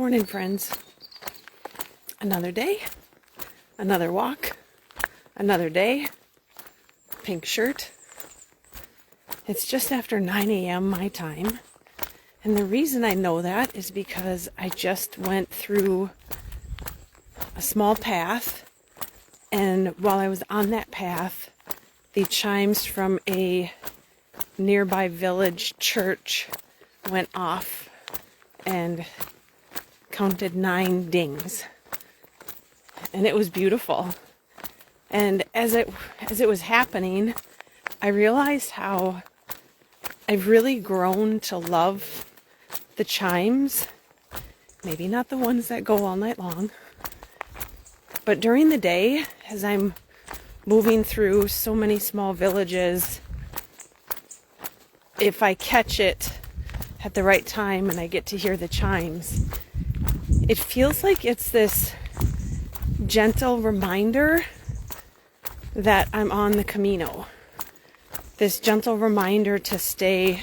Morning, friends. Another day, another walk, another day, pink shirt. It's just after 9 a.m. my time. And the reason I know that is because I just went through a small path. And while I was on that path, the chimes from a nearby village church went off and counted 9 dings, and it was beautiful. And as it was happening, I realized how I've really grown to love the chimes. Maybe not the ones that go all night long, but during the day, as I'm moving through so many small villages, if I catch it at the right time and I get to hear the chimes, it feels like it's this gentle reminder that I'm on the Camino. This gentle reminder to stay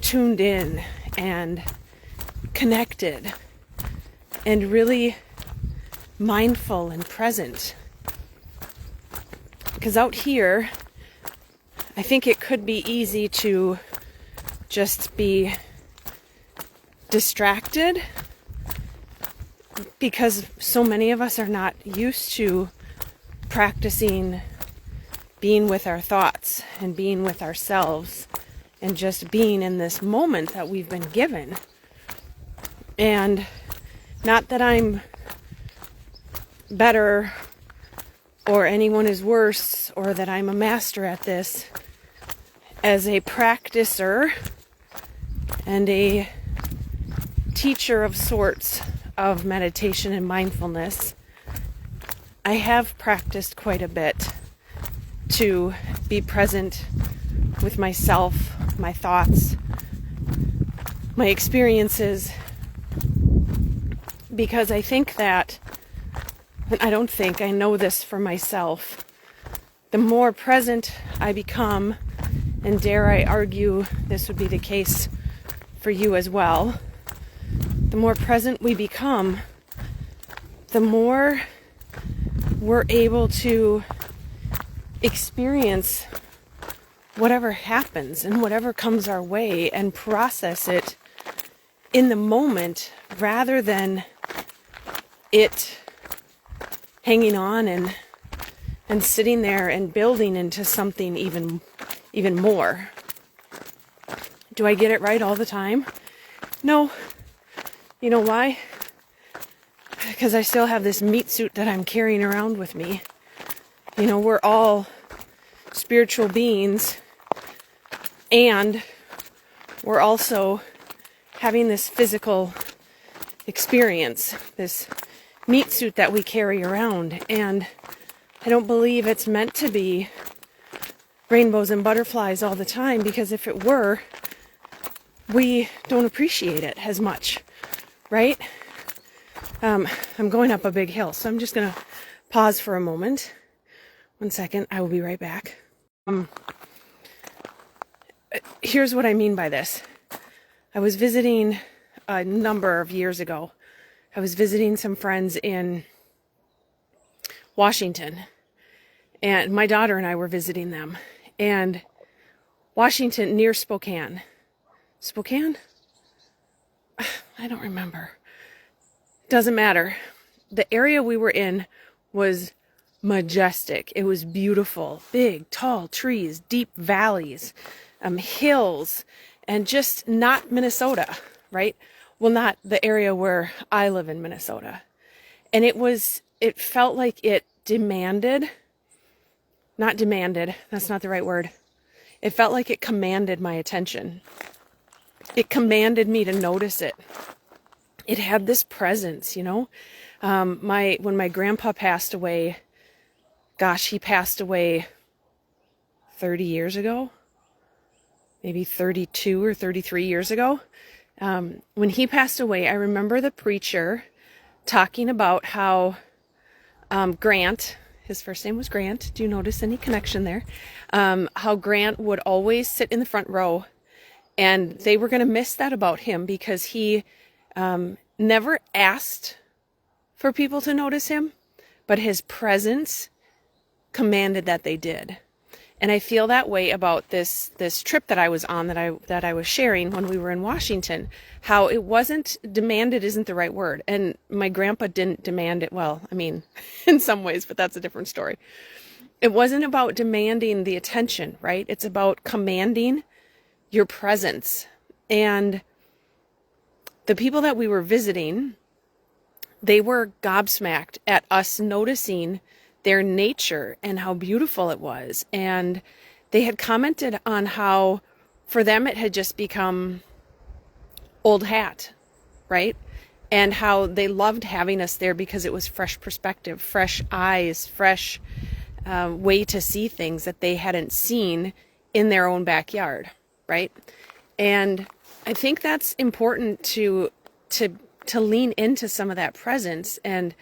tuned in and connected and really mindful and present. Because out here, I think it could be easy to just be distracted, because so many of us are not used to practicing being with our thoughts and being with ourselves and just being in this moment that we've been given. And not that I'm better or anyone is worse or that I'm a master at this. As a practicer and a teacher of sorts of meditation and mindfulness, I have practiced quite a bit to be present with myself, my thoughts, my experiences, because I think that, and I know this for myself, the more present I become, and dare I argue this would be the case for you as well, the more present we become, the more we're able to experience whatever happens and whatever comes our way and process it in the moment rather than it hanging on and sitting there and building into something even more. Do I get it right all the time? No. You know why? Because I still have this meat suit that I'm carrying around with me. You know, we're all spiritual beings, and we're also having this physical experience, this meat suit that we carry around. And I don't believe it's meant to be rainbows and butterflies all the time, because if it were, we don't appreciate it as much, right? I'm going up a big hill, so I'm just going to pause for a moment. 1 second, I will be right back. Here's what I mean by this. I was visiting a number of years ago. I was visiting some friends in Washington, and my daughter and I were visiting them. And Washington, near Spokane. Spokane? I don't remember. Doesn't matter. The area we were in was majestic. It was beautiful. Big, tall trees, deep valleys, hills, and just not Minnesota, right? Well, not the area where I live in Minnesota. And it felt like it not demanded, that's not the right word. It felt like it commanded my attention. It commanded me to notice it. It had this presence, you know. When my grandpa passed away, he passed away 30 years ago, maybe 32 or 33 years ago. When he passed away, I remember the preacher talking about how Grant, his first name was Grant. Do you notice any connection there? How Grant would always sit in the front row, and they were going to miss that about him because he never asked for people to notice him, but his presence commanded that they did. And I feel that way about this trip that I was on, that I was sharing when we were in Washington. How it wasn't demanded isn't the right word. And my grandpa didn't demand it. Well, I mean, in some ways, but that's a different story. It wasn't about demanding the attention, right? It's about commanding your presence. And the people that we were visiting, they were gobsmacked at us noticing their nature and how beautiful it was. And they had commented on how for them it had just become old hat, right? And how they loved having us there because it was fresh perspective, fresh eyes, fresh way to see things that they hadn't seen in their own backyard, right? And I think that's important to lean into some of that presence. And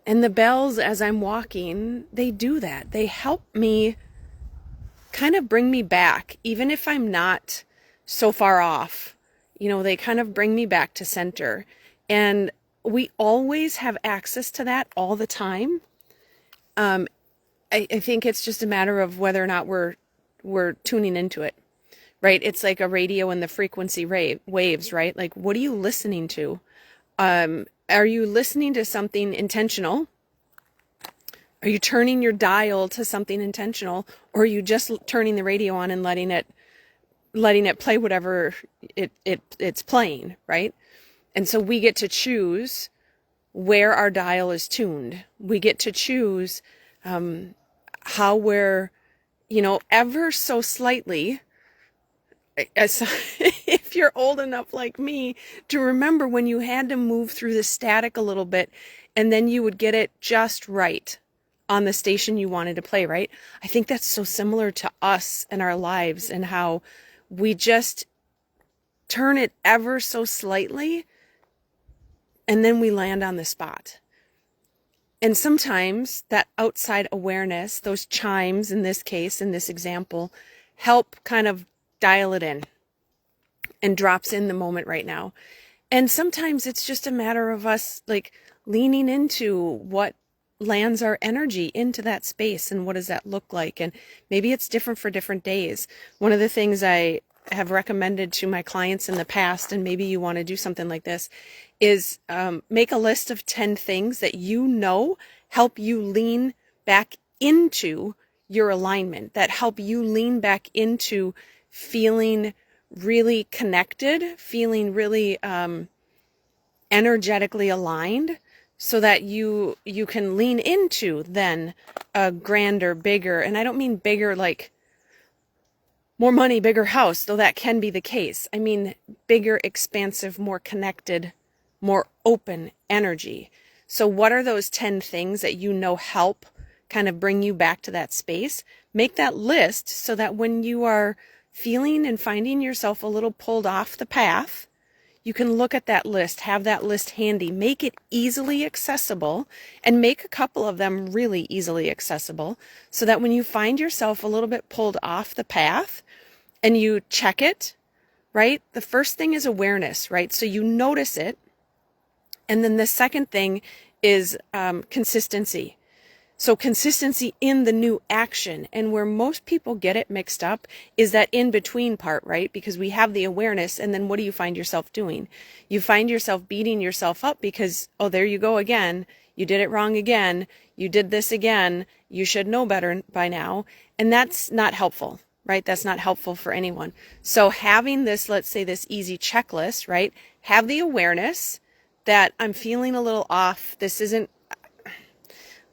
the bells, as I'm walking, they do that. They help me kind of bring me back, even if I'm not so far off. You know, they kind of bring me back to center. And we always have access to that all the time. I think it's just a matter of whether or not we're tuning into it, right? It's like a radio and the frequency waves, right? Like, what are you listening to? Are you listening to something intentional? Are you turning your dial to something intentional? Or are you just turning the radio on and letting it play whatever it's playing, right? And so we get to choose where our dial is tuned. We get to choose how we're, ever so slightly, if you're old enough like me to remember when you had to move through the static a little bit and then you would get it just right on the station you wanted to play, right? I think that's so similar to us and our lives and how we just turn it ever so slightly and then we land on the spot. And sometimes that outside awareness, those chimes in this case, in this example, help kind of dial it in and drops in the moment right now. And sometimes it's just a matter of us like leaning into what lands our energy into that space and what does that look like. And maybe it's different for different days. One of the things I have recommended to my clients in the past, and maybe you want to do something like this, is make a list of 10 things that help you lean back into your alignment, that help you lean back into feeling really connected, feeling really energetically aligned, so that you can lean into then a grander, bigger, and I don't mean bigger like more money, bigger house, though that can be the case. I mean bigger, expansive, more connected, more open energy. So what are those 10 things that help kind of bring you back to that space? Make that list so that when you are feeling and finding yourself a little pulled off the path, you can look at that list, have that list handy, make it easily accessible, and make a couple of them really easily accessible so that when you find yourself a little bit pulled off the path and you check it, right? The first thing is awareness, right? So you notice it. And then the second thing is consistency. So consistency in the new action. And where most people get it mixed up is that in-between part, right? Because we have the awareness, and then what do you find yourself doing? You find yourself beating yourself up because, oh, there you go again. You did it wrong again. You did this again. You should know better by now. And that's not helpful, right? That's not helpful for anyone. So having this, let's say this easy checklist, right? Have the awareness that I'm feeling a little off. This isn't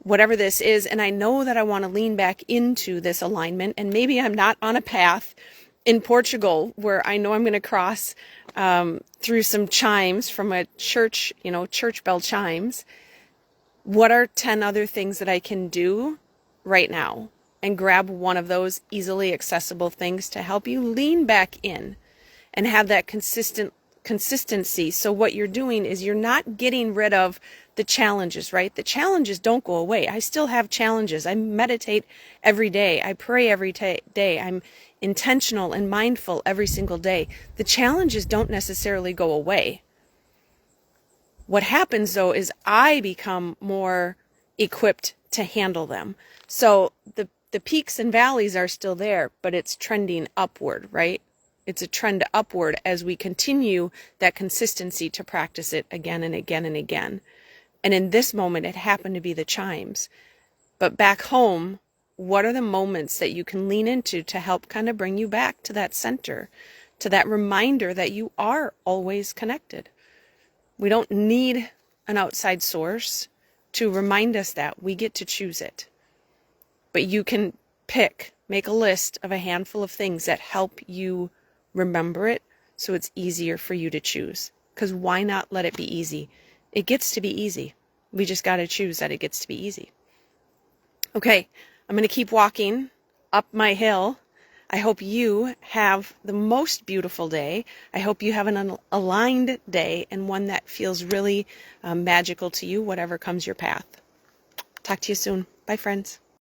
whatever this is, and I know that I want to lean back into this alignment, and maybe I'm not on a path in Portugal where I know I'm going to cross through some chimes from a church, church bell chimes. What are 10 other things that I can do right now? And grab one of those easily accessible things to help you lean back in and have that consistency. So what you're doing is you're not getting rid of the challenges, right? The challenges don't go away. I still have challenges. I meditate every day. I pray every day. I'm intentional and mindful every single day. The challenges don't necessarily go away. What happens though is I become more equipped to handle them. So the peaks and valleys are still there, but it's trending upward, right? It's a trend upward as we continue that consistency to practice it again and again and again. And in this moment, it happened to be the chimes. But back home, what are the moments that you can lean into to help kind of bring you back to that center, to that reminder that you are always connected? We don't need an outside source to remind us that. We get to choose it. But you can make a list of a handful of things that help you remember it so it's easier for you to choose. Because why not let it be easy? It gets to be easy. We just got to choose that it gets to be easy. Okay, I'm going to keep walking up my hill. I hope you have the most beautiful day. I hope you have an aligned day and one that feels really magical to you, whatever comes your path. Talk to you soon. Bye, friends.